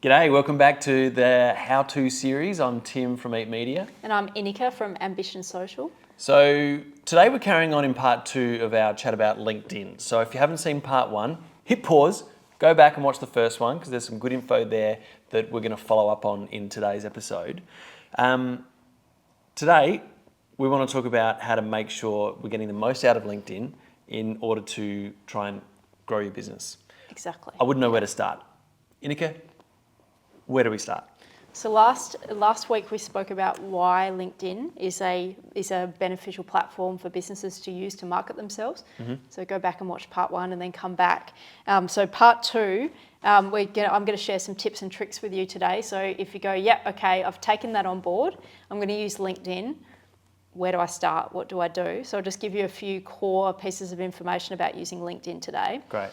G'day, welcome back to the How To series. I'm Tim from Eat Media. And I'm Inika from Ambition Social. So today we're carrying on in part 2 of our chat about LinkedIn. So if you haven't seen part 1, hit pause, go back and watch the first one because there's some good info there that we're going to follow up on in today's episode. Today we want to talk about how to make sure we're getting the most out of LinkedIn in order to try and grow your business. Exactly. I wouldn't know where to start. Inika, where do we start? So last week we spoke about why LinkedIn is a beneficial platform for businesses to use to market themselves. Mm-hmm. So go back and watch part 1 and then come back. So part 2, I'm going to share some tips and tricks with you today. So if you go, yep, okay, I've taken that on board, I'm going to use LinkedIn. Where do I start? What do I do? So I'll just give you a few core pieces of information about using LinkedIn today. Great.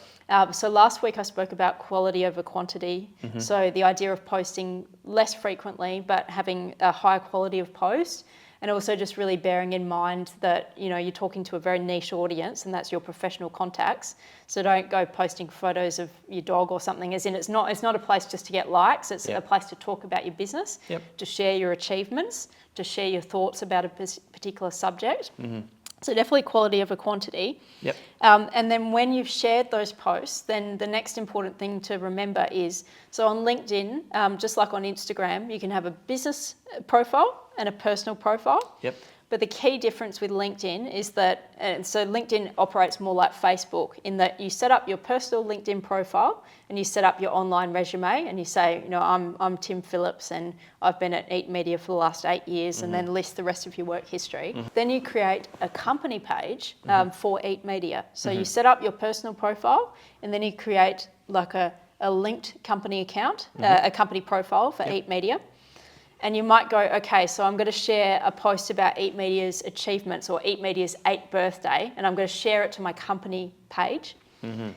So last week I spoke about quality over quantity. Mm-hmm. So the idea of posting less frequently, but having a higher quality of post, and also just really bearing in mind that you're talking to a very niche audience, and that's your professional contacts. So don't go posting photos of your dog or something. As in, it's not a place just to get likes. It's a place to talk about your business, to share your achievements, to share your thoughts about a particular subject. Mm-hmm. So definitely quality over quantity. Yep. And then when you've shared those posts, then the next important thing to remember is, so on LinkedIn, just like on Instagram, you can have a business profile and a personal profile. Yep. But the key difference with LinkedIn is that, and so LinkedIn operates more like Facebook in that you set up your personal LinkedIn profile and you set up your online resume and you say, I'm Tim Phillips and I've been at Eat Media for the last 8 years, mm-hmm. and then list the rest of your work history. Mm-hmm. Then you create a company page for Eat Media. So you set up your personal profile and then you create like a linked company account, a company profile for Eat Media. And you might go, okay, so I'm going to share a post about Eat Media's achievements or Eat Media's 8th birthday, and I'm going to share it to my company page. Mm-hmm.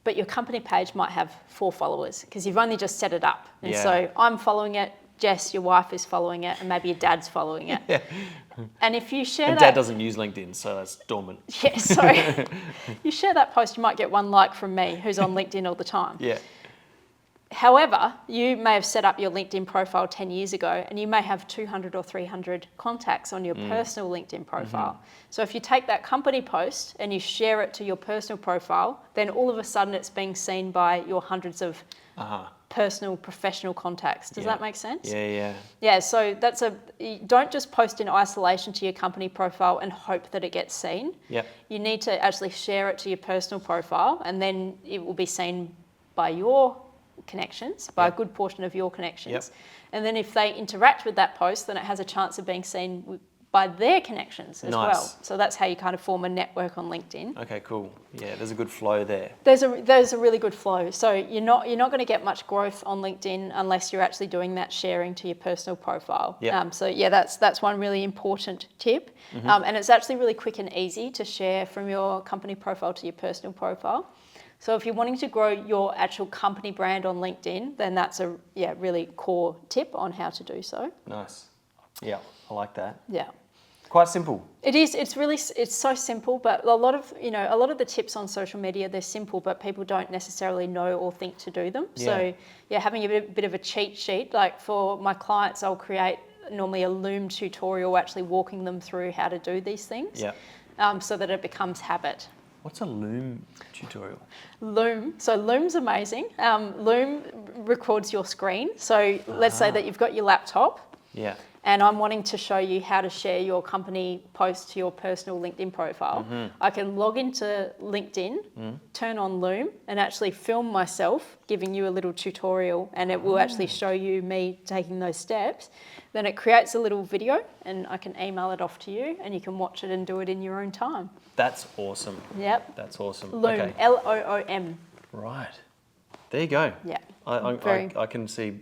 But your company page might have 4 followers because you've only just set it up. And so I'm following it, Jess, your wife, is following it, and maybe your dad's following it. Yeah. And if you share Dad doesn't use LinkedIn, so that's dormant. Yeah, so you share that post, you might get 1 like from me, who's on LinkedIn all the time. Yeah. However, you may have set up your LinkedIn profile 10 years ago and you may have 200 or 300 contacts on your personal LinkedIn profile. Mm-hmm. So if you take that company post and you share it to your personal profile, then all of a sudden it's being seen by your hundreds of personal, professional contacts. Does that make sense? Yeah. Yeah, so don't just post in isolation to your company profile and hope that it gets seen. Yep. You need to actually share it to your personal profile and then it will be seen by your connections, by a good portion of your connections. Yep. And then if they interact with that post, then it has a chance of being seen by their connections as well. So that's how you kind of form a network on LinkedIn. Okay, cool. Yeah, there's a good flow there. There's a really good flow. So you're not going to get much growth on LinkedIn unless you're actually doing that sharing to your personal profile. Yep. That's one really important tip. Mm-hmm. And it's actually really quick and easy to share from your company profile to your personal profile. So if you're wanting to grow your actual company brand on LinkedIn, then that's a really core tip on how to do so. Nice. Yeah, I like that. Yeah. Quite simple. It is. It's so simple, but a lot of the tips on social media, they're simple, but people don't necessarily know or think to do them. Yeah. So having a bit of a cheat sheet, like for my clients, I'll create normally a Loom tutorial actually walking them through how to do these things. Yeah. So that it becomes habit. What's a Loom tutorial? Loom. So Loom's amazing. Loom records your screen. So let's say that you've got your laptop. Yeah. And I'm wanting to show you how to share your company post to your personal LinkedIn profile. Mm-hmm. I can log into LinkedIn, turn on Loom, and actually film myself giving you a little tutorial, and it will actually show you me taking those steps. Then it creates a little video, and I can email it off to you, and you can watch it and do it in your own time. That's awesome. Yep. That's awesome. Loom, okay. Loom. Right. There you go. Yeah. I can see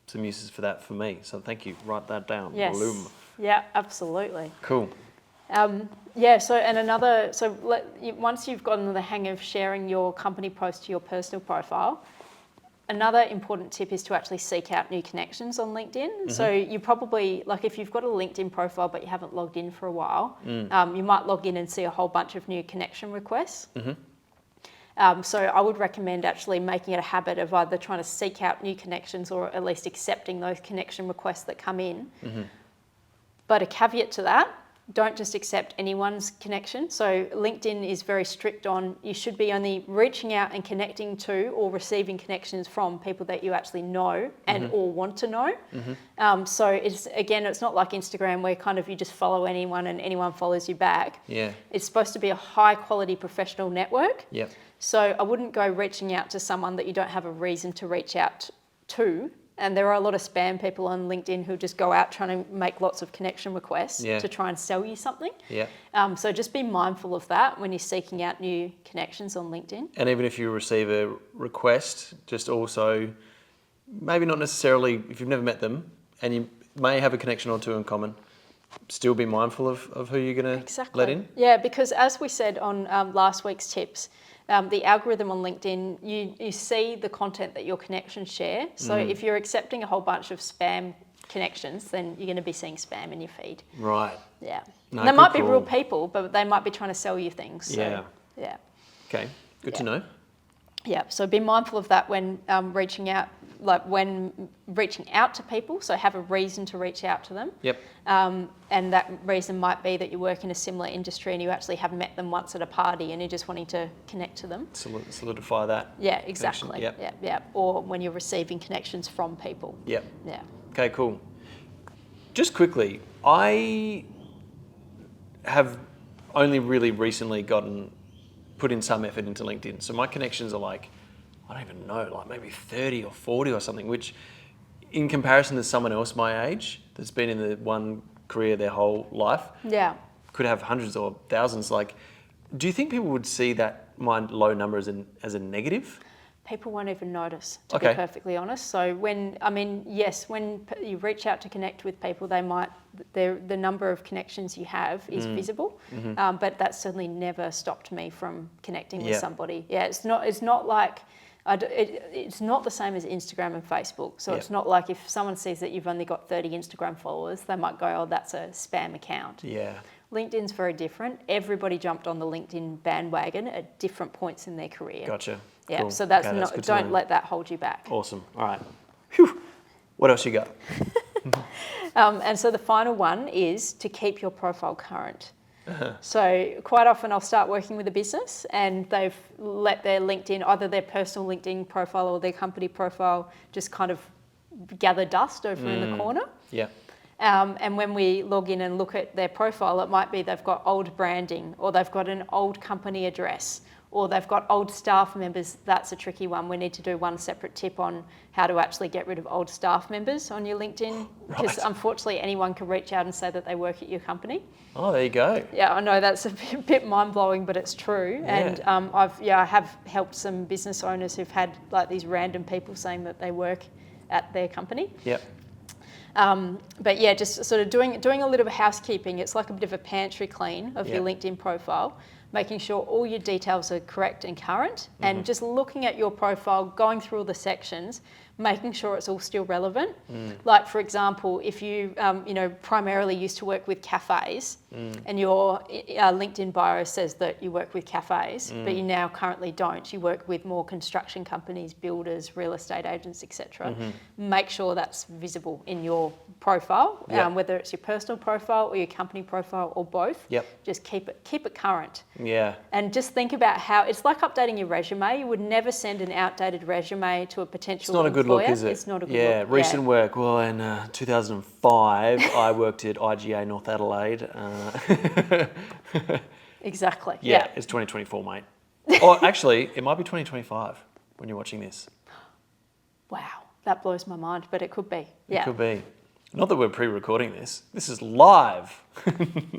some uses for that for me. So thank you. Write that down. Yes. Loom. Yeah, absolutely. Cool. Once you've gotten the hang of sharing your company post to your personal profile, another important tip is to actually seek out new connections on LinkedIn. Mm-hmm. So you probably, like if you've got a LinkedIn profile but you haven't logged in for a while, you might log in and see a whole bunch of new connection requests. Mm-hmm. So I would recommend actually making it a habit of either trying to seek out new connections or at least accepting those connection requests that come in. But a caveat to that, don't just accept anyone's connection. So LinkedIn is very strict on you should be only reaching out and connecting to or receiving connections from people that you actually know and or want to know. So it's not like Instagram where kind of you just follow anyone and anyone follows you back. Yeah. It's supposed to be a high quality professional network. Yep. So I wouldn't go reaching out to someone that you don't have a reason to reach out to. And there are a lot of spam people on LinkedIn who just go out trying to make lots of connection requests to try and sell you something. Yeah. So just be mindful of that when you're seeking out new connections on LinkedIn. And even if you receive a request, just also maybe not necessarily if you've never met them and you may have a connection or two in common, still be mindful of who you're going to let in. Yeah, because as we said on last week's tips, the algorithm on LinkedIn, you see the content that your connections share. So if you're accepting a whole bunch of spam connections, then you're going to be seeing spam in your feed. Right. Yeah. No, they might be call. real people, but they might be trying to sell you things. So, Yeah. Yeah. Okay. Good to know. Yeah. So be mindful of that when reaching out to people. So have a reason to reach out to them. Yep. And that reason might be that you work in a similar industry and you actually have met them once at a party and you're just wanting to connect to them. Solidify that. Yeah, exactly. Yep. Yeah. Or when you're receiving connections from people. Yep. Yeah. Okay, cool. Just quickly, I have only really recently put in some effort into LinkedIn. So my connections are like, I don't even know, like maybe 30 or 40 or something, which in comparison to someone else my age that's been in the one career their whole life, could have hundreds or thousands. Like, do you think people would see that my low number as a negative? People won't even notice, to be perfectly honest. So when you reach out to connect with people, the number of connections you have is visible, but that certainly never stopped me from connecting with somebody. Yeah, it's not like, it's not the same as Instagram and Facebook. So it's not like if someone sees that you've only got 30 Instagram followers, they might go, oh, that's a spam account. Yeah. LinkedIn's very different. Everybody jumped on the LinkedIn bandwagon at different points in their career. Gotcha. Yeah, Cool. so that's Okay, don't let that hold you back. Awesome. All right. Whew. What else you got? And so the final one is to keep your profile current. So quite often I'll start working with a business and they've let their LinkedIn, either their personal LinkedIn profile or their company profile, just kind of gather dust over in the corner. Yeah. And when we log in and look at their profile, it might be they've got old branding or they've got an old company address or they've got old staff members. That's a tricky one. We need to do one separate tip on how to actually get rid of old staff members on your LinkedIn. Because unfortunately anyone can reach out and say that they work at your company. Oh, there you go. Yeah, I know that's a bit mind-blowing, but it's true. Yeah. And I have helped some business owners who've had like these random people saying that they work at their company. Yep. But yeah, just sort of doing a little bit of housekeeping. It's like a bit of a pantry clean of your LinkedIn profile, making sure all your details are correct and current, and just looking at your profile, going through all the sections, making sure it's all still relevant. Like for example, if you primarily used to work with cafes, and your LinkedIn bio says that you work with cafes, but you now currently don't. You work with more construction companies, builders, real estate agents, etc. Make sure that's visible in your profile, whether it's your personal profile or your company profile or both. Yep. Just keep it current. Yeah. And just think about how it's like updating your resume. You would never send an outdated resume to a potential It's not a good employer. look, is it? It's not a good look. look. Recent work. Well, in 2005, I worked at IGA North Adelaide. Exactly. Yeah, it's 2024, mate. Or actually, it might be 2025 when you're watching this. Wow, that blows my mind, but it could be. Yeah. It could be. Not that we're pre-recording this. This is live.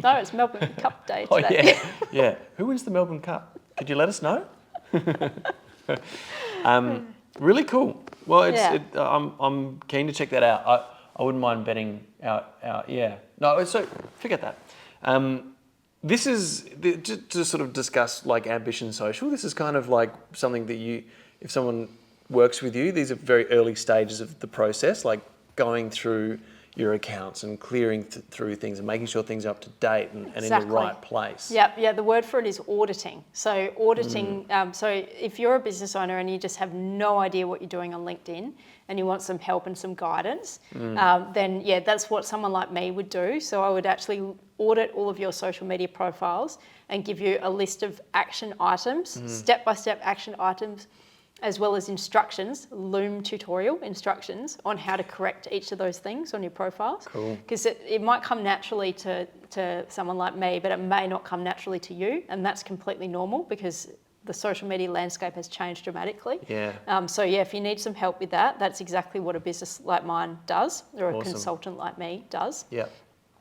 No, it's Melbourne Cup Day Oh today. yeah. Who wins the Melbourne Cup? Could you let us know? Really cool. Well, I'm keen to check that out. I wouldn't mind betting out. Yeah. No, so forget that. This is to sort of discuss like Ambition Social. This is kind of like something that if someone works with you, these are very early stages of the process, like going through your accounts and clearing through things and making sure things are up to date and in the Exactly. right place. Yeah, the word for it is auditing. So auditing, so if you're a business owner and you just have no idea what you're doing on LinkedIn and you want some help and some guidance, then yeah, that's what someone like me would do. So I would actually audit all of your social media profiles and give you a list of action items, step-by-step action items, as well as instructions, Loom tutorial instructions on how to correct each of those things on your profiles. Cool. Because it might come naturally to someone like me, but it may not come naturally to you. And that's completely normal because the social media landscape has changed dramatically. Yeah. So yeah, if you need some help with that, that's exactly what a business like mine does, or a Awesome. consultant like me does. Yeah.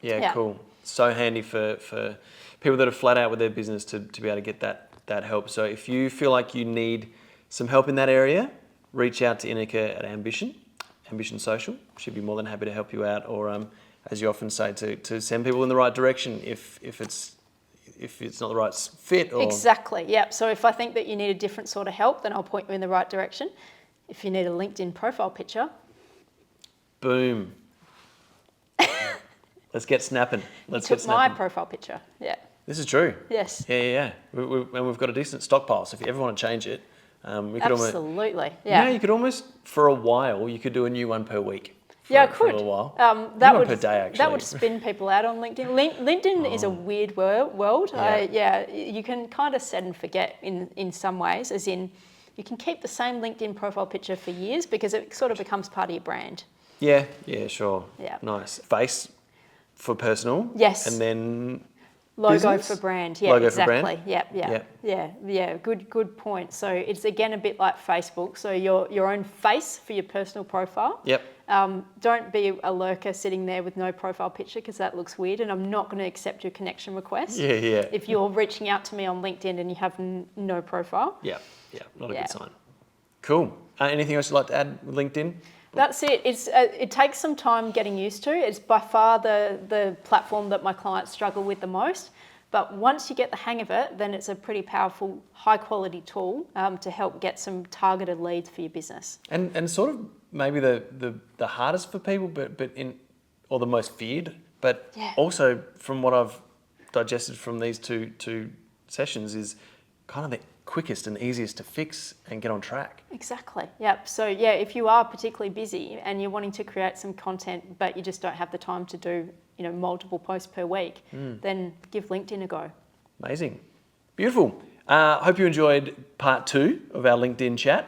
Yeah, Yeah. cool. So handy for people that are flat out with their business to be able to get that help. So if you feel like you need some help in that area, reach out to Inika at Ambition Social. She'd be more than happy to help you out, or as you often say, to send people in the right direction if it's not the right fit. Or Exactly, yeah. So if I think that you need a different sort of help, then I'll point you in the right direction. If you need a LinkedIn profile picture, boom. Let's get snapping. Let's you get took my snapping. profile picture, yeah. This is true. Yes. Yeah. And we've got a decent stockpile, so if you ever want to change it, we could almost... Absolutely, yeah. You could almost, for a while, you could do a new one per week. Yeah, I For could. a little while. That New would one per day, actually. That would spin people out on LinkedIn. LinkedIn is a weird world. Yeah. You can kind of set and forget in some ways, as in you can keep the same LinkedIn profile picture for years because it sort of becomes part of your brand. Yeah, sure. Yeah. Nice. Face for personal. Yes. And then Logo business? for brand, yeah, Logo exactly. for brand? Yeah. Good point. So it's again a bit like Facebook. So your own face for your personal profile. Yep. Don't be a lurker sitting there with no profile picture because that looks weird, and I'm not going to accept your connection request. Yeah. If you're reaching out to me on LinkedIn and you have no profile. Yeah. Not a Yeah. good sign. Cool. Anything else you'd like to add with LinkedIn? That's it. It takes some time getting used to. It's by far the platform that my clients struggle with the most. But once you get the hang of it, then it's a pretty powerful, high-quality tool to help get some targeted leads for your business. And sort of maybe the hardest for people, or the most feared, but Yeah. also from what I've digested from these two sessions is kind of the quickest and easiest to fix and get on track. Exactly. Yep. So yeah, if you are particularly busy and you're wanting to create some content, but you just don't have the time to do, multiple posts per week, then give LinkedIn a go. Amazing. Beautiful. Hope you enjoyed part 2 of our LinkedIn chat.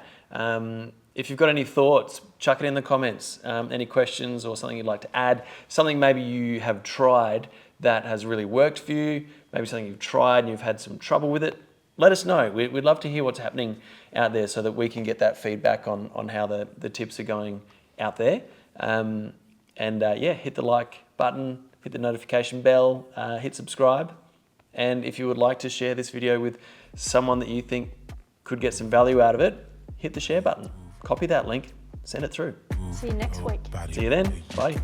If you've got any thoughts, chuck it in the comments. Any questions or something you'd like to add, something maybe you have tried that has really worked for you, maybe something you've tried and you've had some trouble with it, let us know. We'd love to hear what's happening out there so that we can get that feedback on how the tips are going out there. Hit the like button, hit the notification bell, hit subscribe. And if you would like to share this video with someone that you think could get some value out of it, hit the share button. Copy that link, send it through. See you next week. See you then. Bye.